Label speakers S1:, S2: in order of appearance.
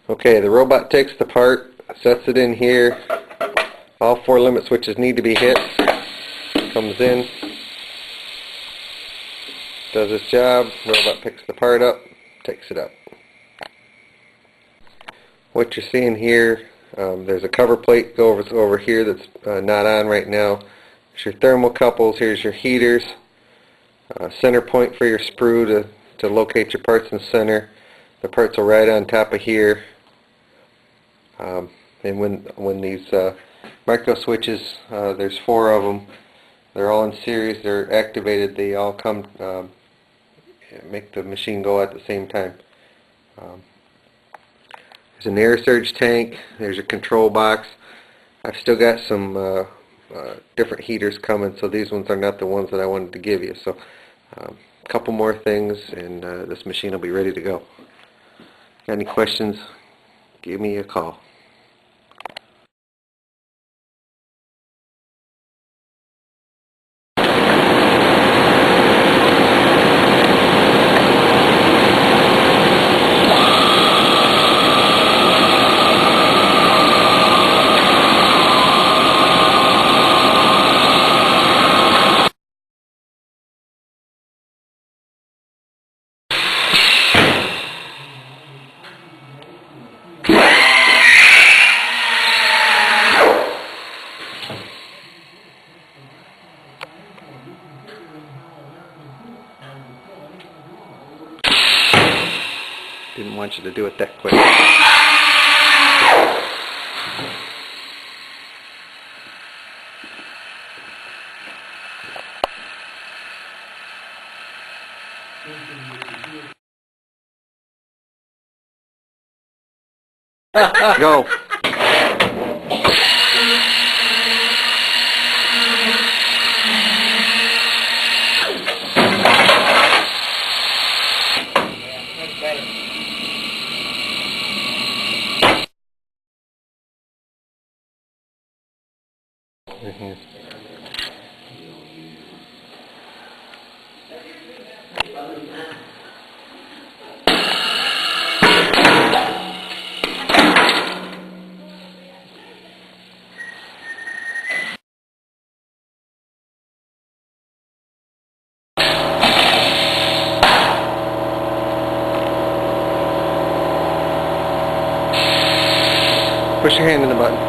S1: Okay, the robot takes the part, sets it in here. All 4 limit switches need to be hit. Comes in, does its job. Robot picks the part up, takes it up. What you're seeing here, there's a cover plate over here that's not on right now. There's your thermocouples. Here's your heaters. Center point for your sprue to locate your parts in the center. The parts are right on top of here. And when these micro switches, there's 4 of them. They're all in series. They're activated. They all come make the machine go at the same time. There's an air surge tank. There's a control box. I've still got some different heaters coming, so these ones are not the ones that I wanted to give you. So a couple more things, and this machine will be ready to go. Got any questions? Give me a call. Didn't want you to do it that quick. Go. Mm-hmm. Push your hand in the button.